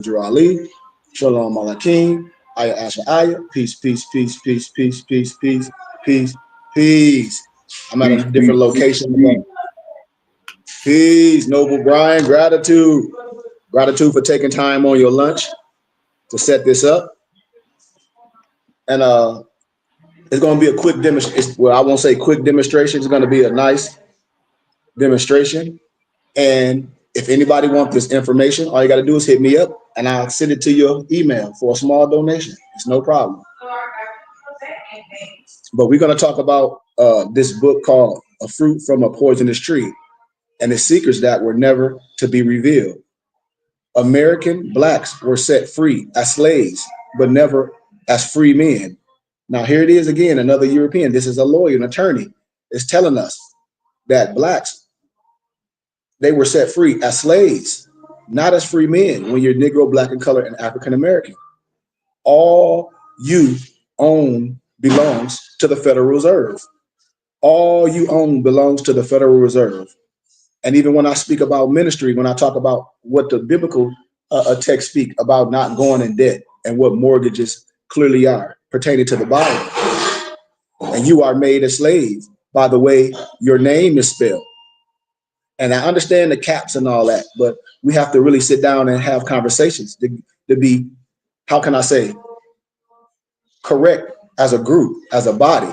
Ali, Shalom Malakim, Aya Asha Aya, peace, peace, peace, peace, peace, peace, peace, peace, peace. I'm at a Peace, different peace, peace, location. peace. Peace, Noble Brian, gratitude. Gratitude for taking time on your lunch to set this up. And it's going to be a quick demonstration. Well, I won't say quick demonstration. It's going to be a nice demonstration. And if anybody wants this information, all you got to do is hit me up and I'll send it to your email for a small donation. It's no problem. But we're going to talk about this book called A Fruit from a Poisonous Tree and the secrets that were never to be revealed. American blacks were set free as slaves, but never as free men. Now, here it is again, another European. This is a lawyer, an attorney, is telling us that blacks, they were set free as slaves, not as free men when you're Negro, black, and color, and African American. All you own belongs to the Federal Reserve. All you own belongs to the Federal Reserve. And even when I speak about ministry, when I talk about what the biblical text speak about not going in debt and what mortgages clearly are pertaining to the Bible, and you are made a slave by the way your name is spelled. And I understand the caps and all that, but we have to really sit down and have conversations to be, how can I say, correct as a group, as a body.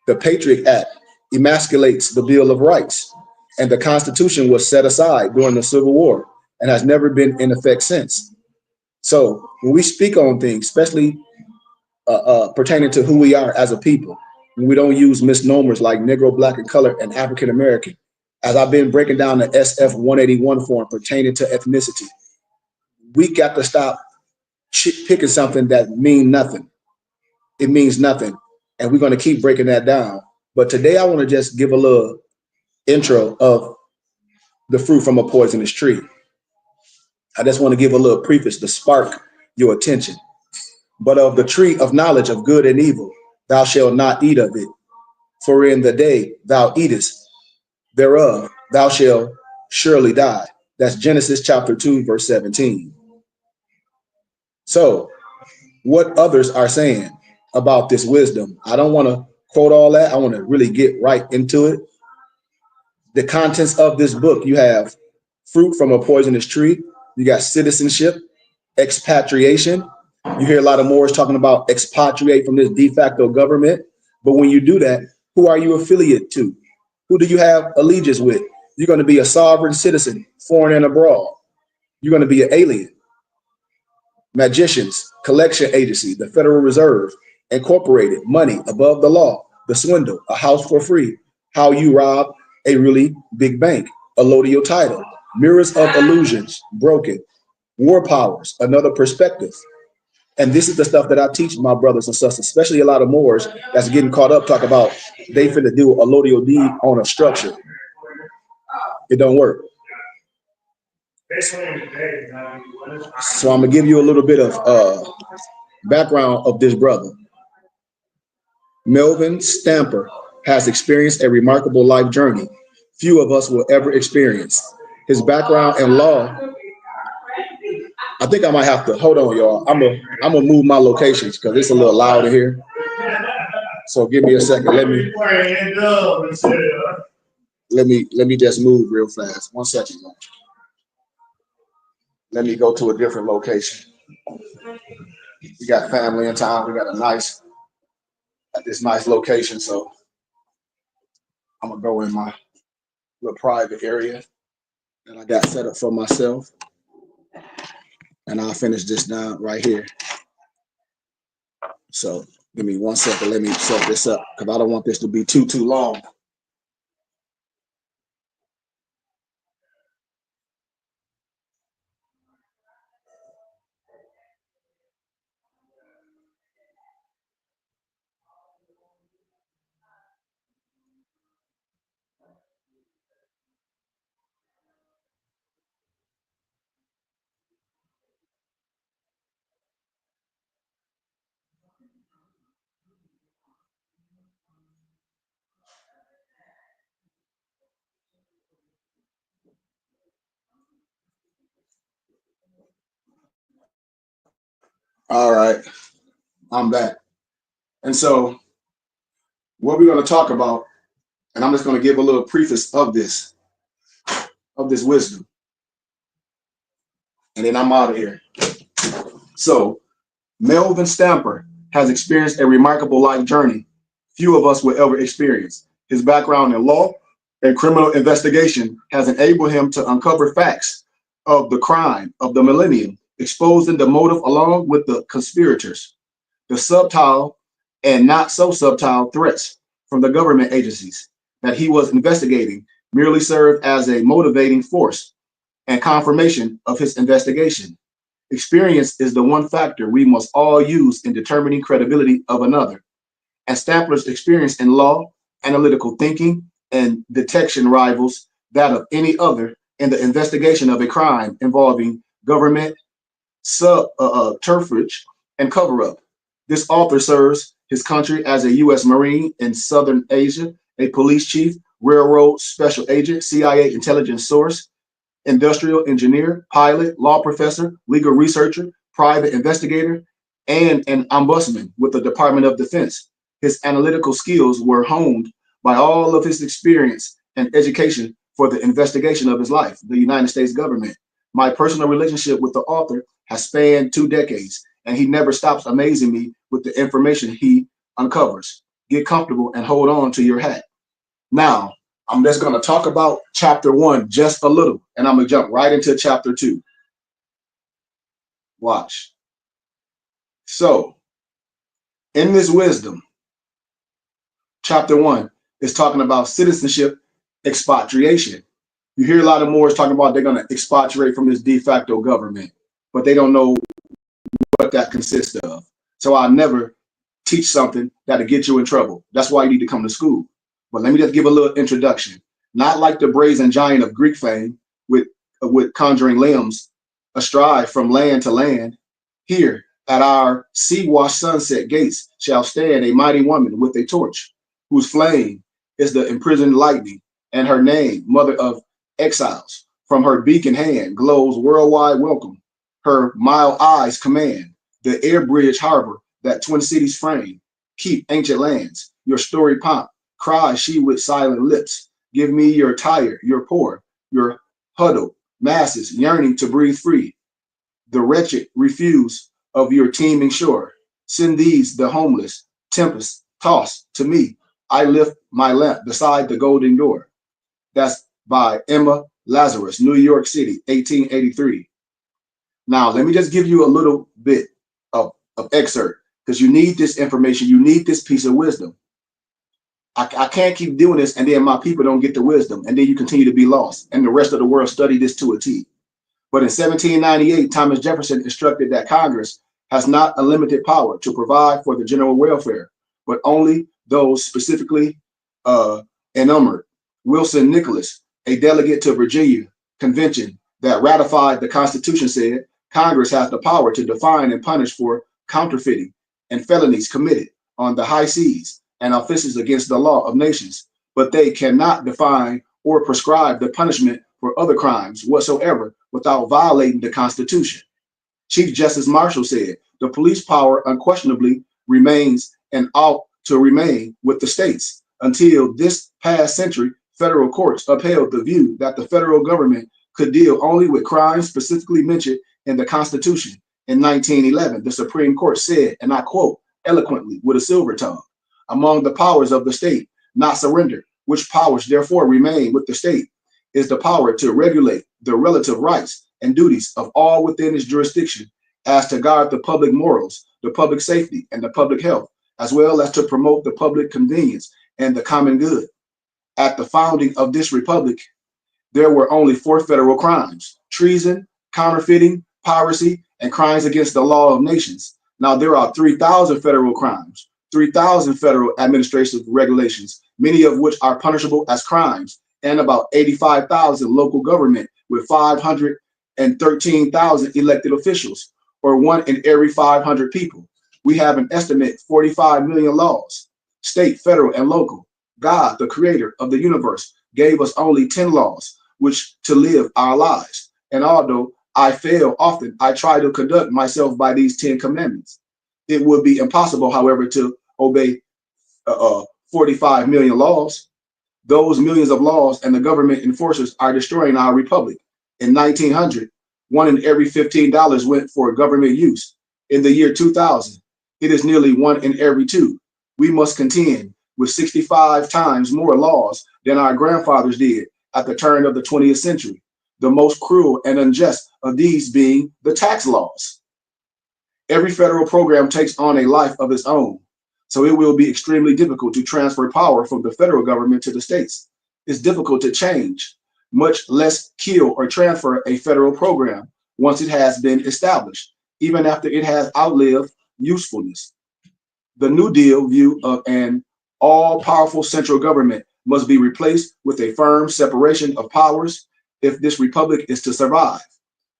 The Patriot Act emasculates the Bill of Rights, and the Constitution was set aside during the Civil War and has never been in effect since. So when we speak on things, especially pertaining to who we are as a people, when we don't use misnomers like Negro, Black, and Color, and African American, as I've been breaking down the SF 181 form pertaining to ethnicity, we got to stop picking something that means nothing. It means nothing. And we're going to keep breaking that down. But today I want to just give a little intro of the fruit from a poisonous tree. I just want to give a little preface to spark your attention. But of the tree of knowledge of good and evil, thou shalt not eat of it. For in the day thou eatest thereof, thou shalt surely die. That's Genesis chapter 2, verse 17. So what others are saying about this wisdom, I don't want to quote all that. I want to really get right into it. The contents of this book, you have fruit from a poisonous tree. You got citizenship, expatriation. You hear a lot of Moors talking about expatriate from this de facto government. But when you do that, who are you affiliate to? Who do you have allegiance with? You're going to be a sovereign citizen, foreign and abroad. You're going to be an alien. Magicians, collection agency, the Federal Reserve, incorporated, money above the law, the swindle, a house for free, how you rob a really big bank, allodial title, mirrors of illusions, broken, war powers, another perspective. And this is the stuff that I teach my brothers and sisters, especially a lot of Moors that's getting caught up, talk about they finna do a allodial deed on a structure. It don't work. So I'm gonna give you a little bit of background of this brother. Melvin Stamper has experienced a remarkable life journey few of us will ever experience. His background in law, I think I might have to hold on, y'all. I'm gonna move my locations because it's a little loud in here. So give me a second. Let me just move real fast. 1 second. Let me go to a different location. We got family in town. We got this nice location. So I'm gonna go in my little private area that I got set up for myself, and I'll finish this down right here. So give me 1 second. Let me set this up because I don't want this to be too long. All right, I'm back. And so what we're going to talk about, and I'm just going to give a little preface of this wisdom, and then I'm out of here. So Melvin Stamper has experienced a remarkable life journey few of us will ever experience. His background in law and criminal investigation has enabled him to uncover facts of the crime of the millennium, exposing the motive along with the conspirators, the subtle and not so subtle threats from the government agencies that he was investigating merely served as a motivating force and confirmation of his investigation. Experience is the one factor we must all use in determining credibility of another. And Stapler's experience in law, analytical thinking, and detection rivals that of any other in the investigation of a crime involving government subterfuge and cover-up. This author serves his country as a U.S. Marine in Southern Asia, a police chief, railroad special agent, CIA intelligence source, industrial engineer, pilot, law professor, legal researcher, private investigator, and an ombudsman with the Department of Defense. His analytical skills were honed by all of his experience and education for the investigation of his life, the United States government. My personal relationship with the author has spanned 2 decades, and he never stops amazing me with the information he uncovers. Get comfortable and hold on to your hat. Now, I'm just going to talk about chapter 1 just a little, and I'm going to jump right into chapter 2. Watch. So, in this wisdom, chapter 1 is talking about citizenship expatriation. You hear a lot of Moors talking about they're going to expatriate from this de facto government, but they don't know what that consists of. So I never teach something that'll get you in trouble. That's why you need to come to school. But let me just give a little introduction. Not like the brazen giant of Greek fame with conjuring limbs astride from land to land. Here at our sea-washed sunset gates shall stand a mighty woman with a torch, whose flame is the imprisoned lightning, and her name, mother of exiles. From her beacon hand glows worldwide welcome. Her mild eyes command the air bridge harbor that twin cities frame. Keep ancient lands, your story pomp, cries she with silent lips. Give me your tired, your poor, your huddled masses yearning to breathe free. The wretched refuse of your teeming shore. Send these, the homeless, tempest tossed to me. I lift my lamp beside the golden door. That's by Emma Lazarus, New York City, 1883. Now, let me just give you a little bit of excerpt, because you need this information. You need this piece of wisdom. I can't keep doing this, and then my people don't get the wisdom, and then you continue to be lost, and the rest of the world study this to a T. But in 1798, Thomas Jefferson instructed that Congress has not unlimited power to provide for the general welfare, but only those specifically enumerate. Wilson Nicholas, a delegate to Virginia Convention that ratified the Constitution, said Congress has the power to define and punish for counterfeiting and felonies committed on the high seas and offenses against the law of nations, but they cannot define or prescribe the punishment for other crimes whatsoever without violating the Constitution. Chief Justice Marshall said the police power unquestionably remains and ought to remain with the states. Until this past century, federal courts upheld the view that the federal government could deal only with crimes specifically mentioned in the Constitution. In 1911, the Supreme Court said, and I quote eloquently with a silver tongue, among the powers of the state not surrendered, which powers therefore remain with the state, is the power to regulate the relative rights and duties of all within its jurisdiction, as to guard the public morals, the public safety, and the public health, as well as to promote the public convenience and the common good. At the founding of this republic, there were only 4 federal crimes: treason, counterfeiting, piracy, and crimes against the law of nations. Now there are 3,000 federal crimes, 3,000 federal administrative regulations, many of which are punishable as crimes, and about 85,000 local government with 513,000 elected officials, or 1 in every 500 people. We have an estimate 45 million laws, state, federal, and local. God, the creator of the universe, gave us only 10 laws which to live our lives. And although I fail often. I try to conduct myself by these 10 commandments. It would be impossible, however, to obey 45 million laws. Those millions of laws and the government enforcers are destroying our republic. In 1900, one in every $15 went for government use. In the year 2000, it is nearly one in every two. We must contend with 65 times more laws than our grandfathers did at the turn of the 20th century, the most cruel and unjust of these being the tax laws. Every federal program takes on a life of its own, so it will be extremely difficult to transfer power from the federal government to the states. It's difficult to change, much less kill or transfer a federal program once it has been established, even after it has outlived usefulness. The New Deal view of an all-powerful central government must be replaced with a firm separation of powers if this republic is to survive.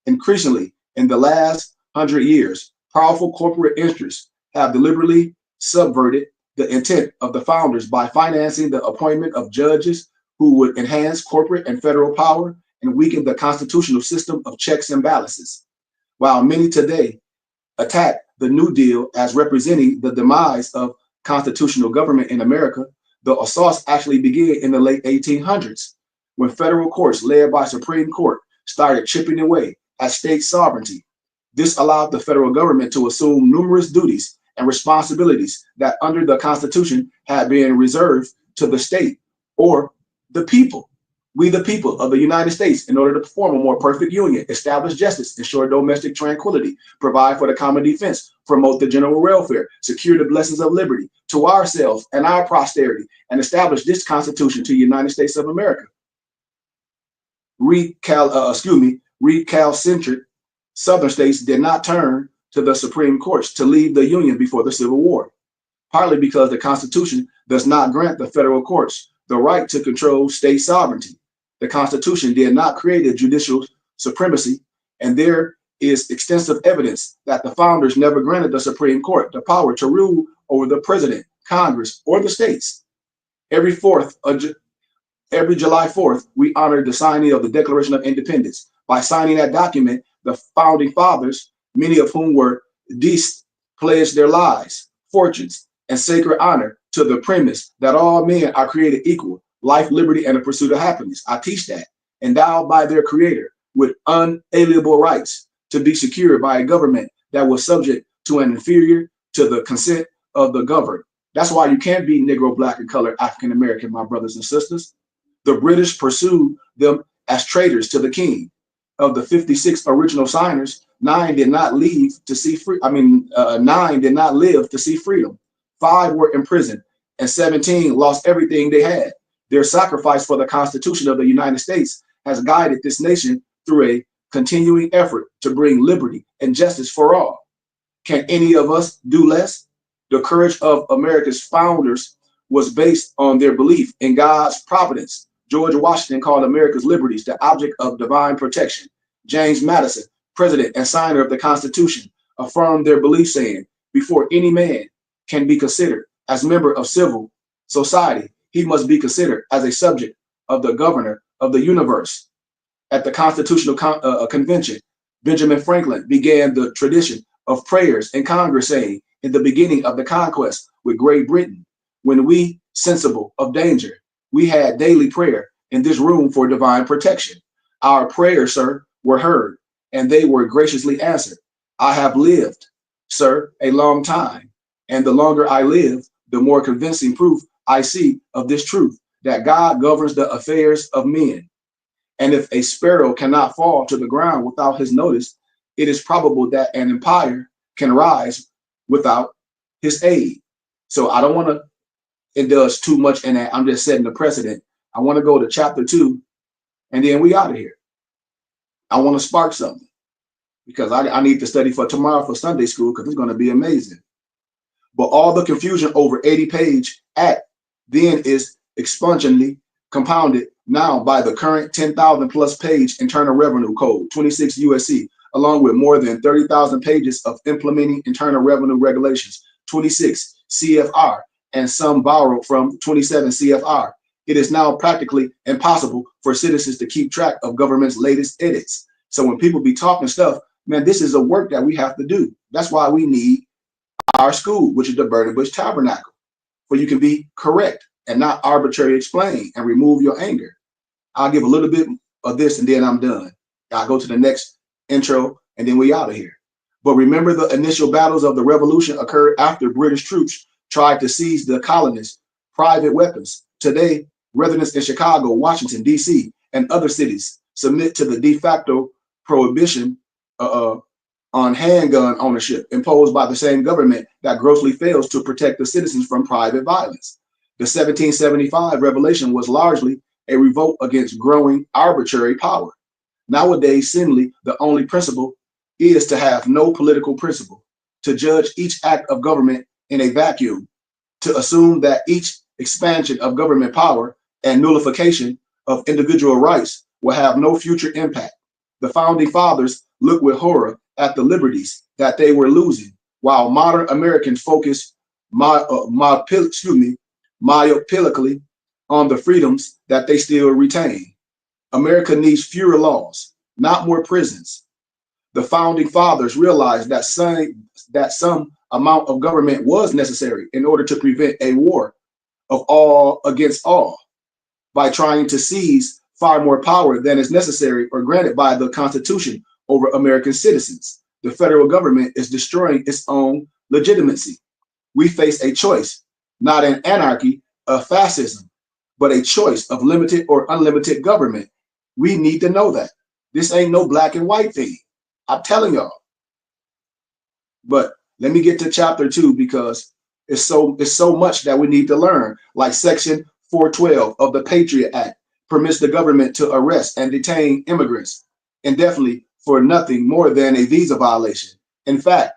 Increasingly, in the last 100 years, powerful corporate interests have deliberately subverted the intent of the founders by financing the appointment of judges who would enhance corporate and federal power and weaken the constitutional system of checks and balances. While many today attack the New Deal as representing the demise of constitutional government in America, the assaults actually began in the late 1800s, when federal courts led by Supreme Court started chipping away at state sovereignty. This allowed the federal government to assume numerous duties and responsibilities that under the Constitution had been reserved to the state or the people. We, the people of the United States, in order to form a more perfect union, establish justice, ensure domestic tranquility, provide for the common defense, promote the general welfare, secure the blessings of liberty to ourselves and our posterity, and establish this Constitution to the United States of America. Recalcitrant Southern states did not turn to the Supreme Courts to leave the Union before the Civil War, partly because the Constitution does not grant the federal courts the right to control state sovereignty. The Constitution did not create a judicial supremacy, and there is extensive evidence that the founders never granted the Supreme Court the power to rule over the president, Congress, or the states. Every July 4th, we honor the signing of the Declaration of Independence. By signing that document, the founding fathers, many of whom were deceased, pledged their lives, fortunes, and sacred honor to the premise that all men are created equal, life, liberty, and the pursuit of happiness. I teach that, endowed by their creator with unalienable rights to be secured by a government that was subject to an inferior to the consent of the governed. That's why you can't be Negro, Black, and colored African American, my brothers and sisters. The British pursued them as traitors to the king. Of the 56 original signers, 9 did not leave to see free. 9 did not live to see freedom. 5 were imprisoned, and 17 lost everything they had. Their sacrifice for the Constitution of the United States has guided this nation through a continuing effort to bring liberty and justice for all. Can any of us do less? The courage of America's founders was based on their belief in God's providence. George Washington called America's liberties the object of divine protection. James Madison, president and signer of the Constitution, affirmed their belief, saying, before any man can be considered as member of civil society, he must be considered as a subject of the governor of the universe. At the Constitutional Convention, Benjamin Franklin began the tradition of prayers in Congress, saying, in the beginning of the conquest with Great Britain, when we, sensible of danger, we had daily prayer in this room for divine protection. Our prayers, sir, were heard, and they were graciously answered. I have lived, sir, a long time, and the longer I live, the more convincing proof I see of this truth, that God governs the affairs of men. And if a sparrow cannot fall to the ground without his notice, it is probable that an empire can rise without his aid. So I don't want to indulge too much in that. I'm just setting the precedent. I want to go to chapter 2, and then we out of here. I want to spark something because I need to study for tomorrow for Sunday school because it's going to be amazing. But all the confusion over 80-page act then is expungently compounded now by the current 10,000 plus page Internal Revenue Code, 26 USC, along with more than 30,000 pages of implementing Internal Revenue Regulations, 26 CFR, and some borrowed from 27 CFR. It is now practically impossible for citizens to keep track of government's latest edicts. So when people be talking stuff, man, this is a work that we have to do. That's why we need our school, which is the Burning Bush Tabernacle, where you can be correct and not arbitrarily explain and remove your anger. I'll give a little bit of this and then I'm done. I'll go to the next intro and then we out of here. But remember, the initial battles of the revolution occurred after British troops tried to seize the colonists' private weapons. Today, residents in Chicago, Washington, D.C., and other cities submit to the de facto prohibition on handgun ownership imposed by the same government that grossly fails to protect the citizens from private violence. The 1775 revolution was largely a revolt against growing arbitrary power. Nowadays, seemingly, the only principle is to have no political principle, to judge each act of government in a vacuum, to assume that each expansion of government power and nullification of individual rights will have no future impact. The founding fathers looked with horror at the liberties that they were losing, while modern Americans focus myopically on the freedoms that they still retain. America needs fewer laws, not more prisons. The founding fathers realized that some amount of government was necessary in order to prevent a war of all against all by trying to seize far more power than is necessary or granted by the Constitution over American citizens. The federal government is destroying its own legitimacy. We face a choice, not an anarchy of fascism, but a choice of limited or unlimited government. We need to know that. This ain't no black and white thing. I'm telling y'all. But let me get to chapter 2 because it's so much that we need to learn. Like section 412 of the Patriot Act permits the government to arrest and detain immigrants indefinitely for nothing more than a visa violation. In fact,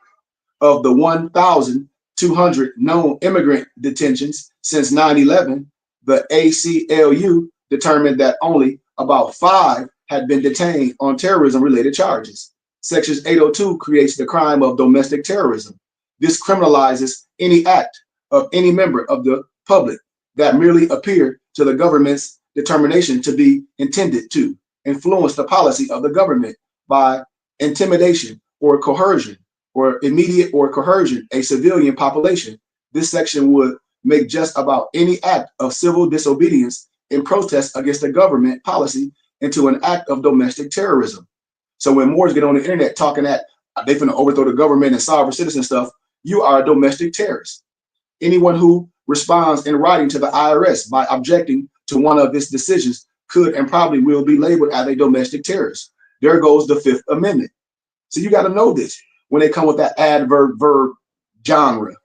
of the 1,200 known immigrant detentions since 9/11, the ACLU determined that only about 5 had been detained on terrorism-related charges. Section 802 creates the crime of domestic terrorism. This criminalizes any act of any member of the public that merely appear to the government's determination to be intended to influence the policy of the government by intimidation or coercion or immediate or coercion a civilian population. This section would make just about any act of civil disobedience in protest against the government policy into an act of domestic terrorism. So when Moors get on the internet talking that they finna overthrow the government and sovereign citizen stuff, you are a domestic terrorist. Anyone who responds in writing to the IRS by objecting to one of its decisions could and probably will be labeled as a domestic terrorist. There goes the Fifth Amendment. So you got to know this when they come with that adverb verb genre.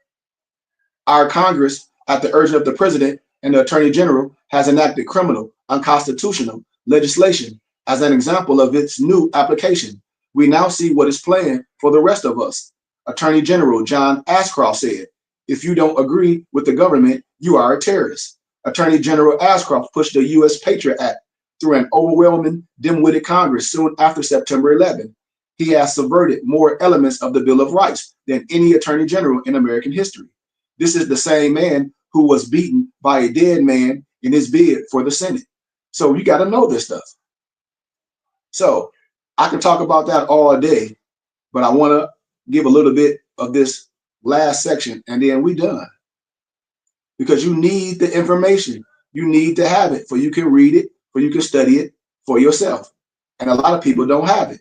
Our Congress, at the urging of the President and the Attorney General, has enacted criminal, unconstitutional legislation as an example of its new application. We now see what is planned for the rest of us. Attorney General John Ashcroft said, if you don't agree with the government, you are a terrorist. Attorney General Ashcroft pushed the U.S. Patriot Act through an overwhelming, dim-witted Congress soon after September 11. He has subverted more elements of the Bill of Rights than any attorney general in American history. This is the same man who was beaten by a dead man in his bid for the Senate. So you got to know this stuff. So I can talk about that all day, but I want to give a little bit of this last section and then we done. Because you need the information. You need to have it for you can read it, for you can study it for yourself. And a lot of people don't have it.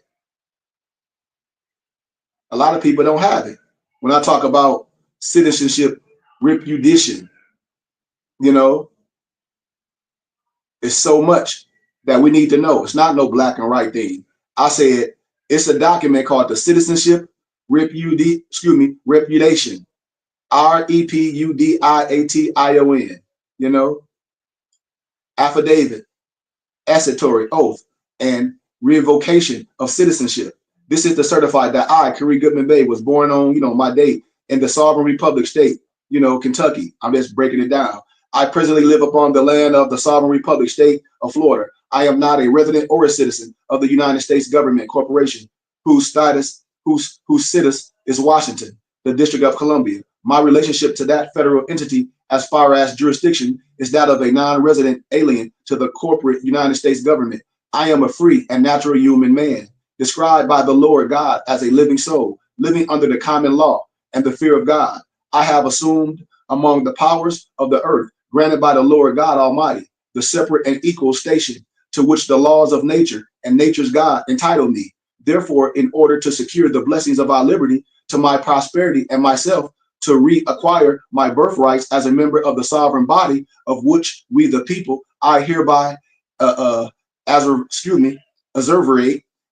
A lot of people don't have it. When I talk about citizenship repudiation, you know, it's so much that we need to know. It's not no black and white thing. I said it's a document called the Citizenship Repudiation. REPUDIATION, you know, affidavit, assertory oath, and revocation of citizenship. This is to certify that I, Khary Goodman Bey, was born on, my date in the sovereign republic state, Kentucky. I'm just breaking it down. I presently live upon the land of the sovereign republic state of Florida. I am not a resident or a citizen of the United States government corporation whose status is Washington, the District of Columbia. My relationship to that federal entity as far as jurisdiction is that of a non-resident alien to the corporate United States government. I am a free and natural human man. described by the Lord God as a living soul, living under the common law and the fear of God. I have assumed among the powers of the earth, granted by the Lord God Almighty, the separate and equal station to which the laws of nature and nature's God entitle me. Therefore, in order to secure the blessings of our liberty, to my prosperity and myself, to reacquire my birthrights as a member of the sovereign body of which we the people, I hereby asseverate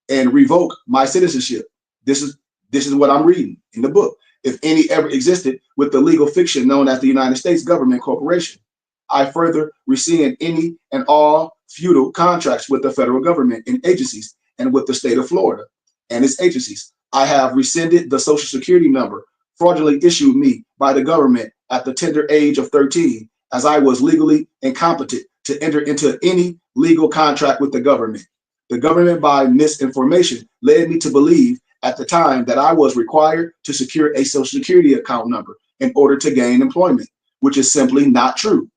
and revoke my citizenship. This is what I'm reading in the book. If any ever existed with the legal fiction known as the United States Government Corporation, I further rescind any and all feudal contracts with the federal government and agencies and with the state of Florida and its agencies. I have rescinded the Social Security number fraudulently issued me by the government at the tender age of 13, as I was legally incompetent to enter into any legal contract with the government. The government, by misinformation, led me to believe at the time that I was required to secure a Social Security account number in order to gain employment, which is simply not true.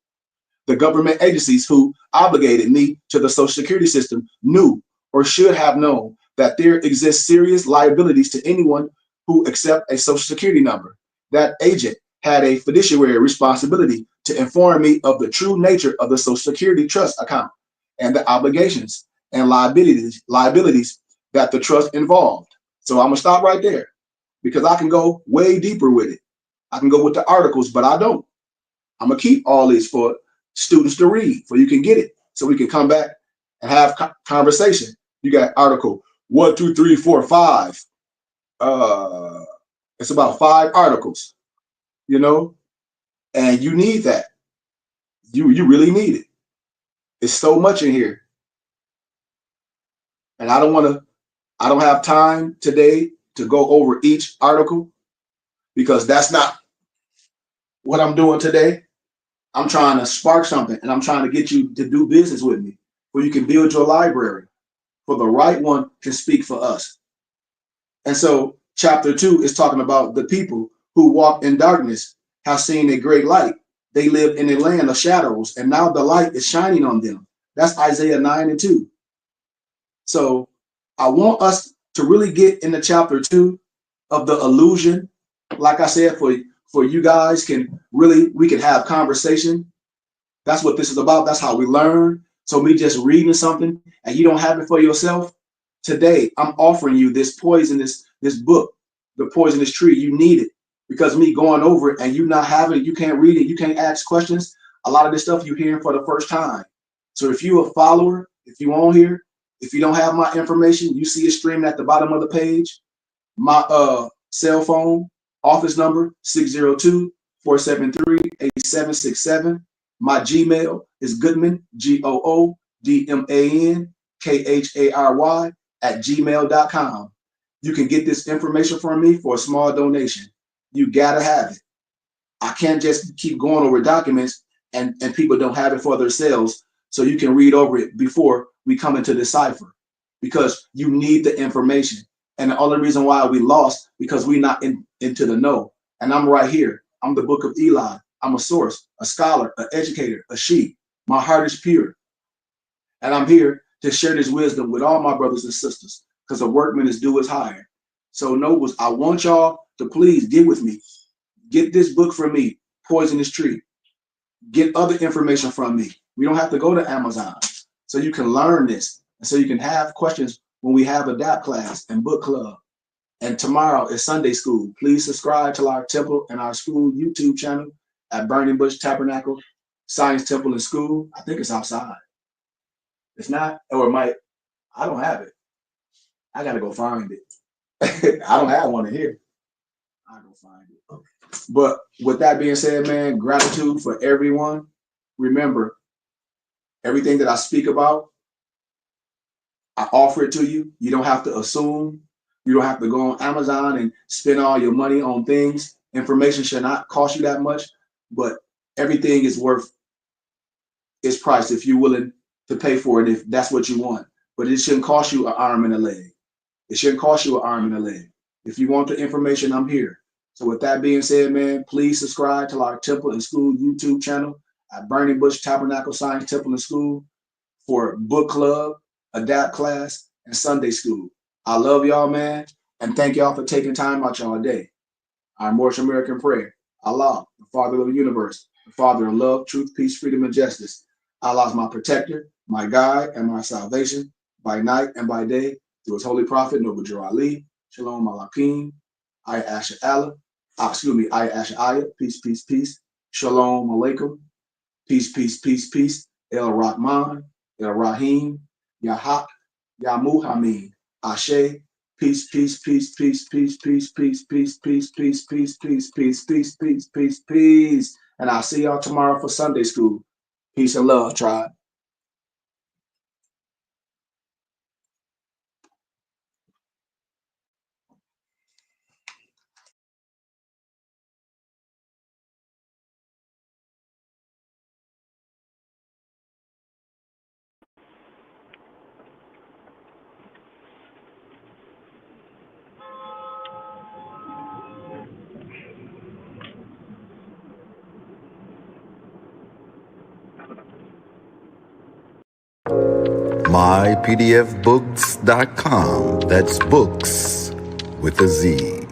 The government agencies who obligated me to the Social Security system knew or should have known that there exist serious liabilities to anyone who accept a Social Security number. That agent had a fiduciary responsibility to inform me of the true nature of the Social Security trust account and the obligations and liabilities that the trust involved. So I'm gonna stop right there because I can go way deeper with it. I can go with the articles, but I don't. I'm gonna keep all these for students to read, so you can get it, so we can come back and have conversation. You got article 1, 2, 3, 4, 5. It's about 5 articles, you know, and you need that. You really need it. It's so much in here, and I don't have time today to go over each article because that's not what I'm doing today. I'm trying to spark something, and I'm trying to get you to do business with me, where you can build your library, for the right one can speak for us. And so chapter 2 is talking about the people who walk in darkness have seen a great light. They live in a land of shadows, and now the light is shining on them. That's Isaiah 9 and 2. So I want us to really get into chapter 2 of the illusion. Like I said, for you guys we can have conversation. That's what this is about. That's how we learn. So me just reading something and you don't have it for yourself. Today, I'm offering you this book, The Poisonous Tree. You need it because me going over it and you not having it, you can't read it, you can't ask questions. A lot of this stuff you're hearing for the first time. So if you're a follower, if you on here, if you don't have my information, you see it streamed at the bottom of the page. My cell phone, office number 602-473-8767. My Gmail is Goodman, GOODMANKHARY @gmail.com. You can get this information from me for a small donation. You gotta have it. I can't just keep going over documents and people don't have it for themselves, so you can read over it before we come into this cipher, because you need the information. And the only reason why we lost because we're not into the know. And I'm right here. I'm the Book of Eli. I'm a source, a scholar, an educator, a sheep. My heart is pure. And I'm here to share this wisdom with all my brothers and sisters, because a workman is due his hire. So nobles, I want y'all to please get with me. Get this book from me, Poisonous Tree. Get other information from me. We don't have to go to Amazon. So you can learn this. And so you can have questions when we have Adapt Class and book club. And tomorrow is Sunday school. Please subscribe to our temple and our school YouTube channel at Burning Bush Tabernacle Science Temple and School. I think it's outside. It's not, or it might. I don't have it. I gotta go find it. I don't have one in here. I'll go find it. But with that being said, man, gratitude for everyone. Remember, everything that I speak about, I offer it to you. You don't have to assume. You don't have to go on Amazon and spend all your money on things. Information should not cost you that much, but everything is worth its price if you're willing to pay for it, if that's what you want. But it shouldn't cost you an arm and a leg. It shouldn't cost you an arm and a leg. If you want the information, I'm here. So with that being said, man, please subscribe to our Temple and School YouTube channel at Burning Bush Tabernacle Science Temple and School for book club, Adapt Class, and Sunday school. I love y'all, man. And thank y'all for taking time out y'all day. Our Moorish American prayer. Allah, the Father of the universe, the Father of love, truth, peace, freedom, and justice. Allah is my protector, my guide, and my salvation by night and by day through his holy prophet, Noble Drew Ali. Shalom Alakim. Ayah Asha Allah. Ayah Asha Ayah. Peace, peace, peace. Shalom Alaikum. Peace, peace, peace, peace. El Rahman, El Rahim, Yahak, Yamuhamid, Ashe. Peace, peace, peace, peace, peace, peace, peace, peace, peace, peace, peace, peace, peace, peace, peace, peace, peace. And I'll see y'all tomorrow for Sunday school. Peace and love, tribe. mypdfbooks.com. That's books with a Z.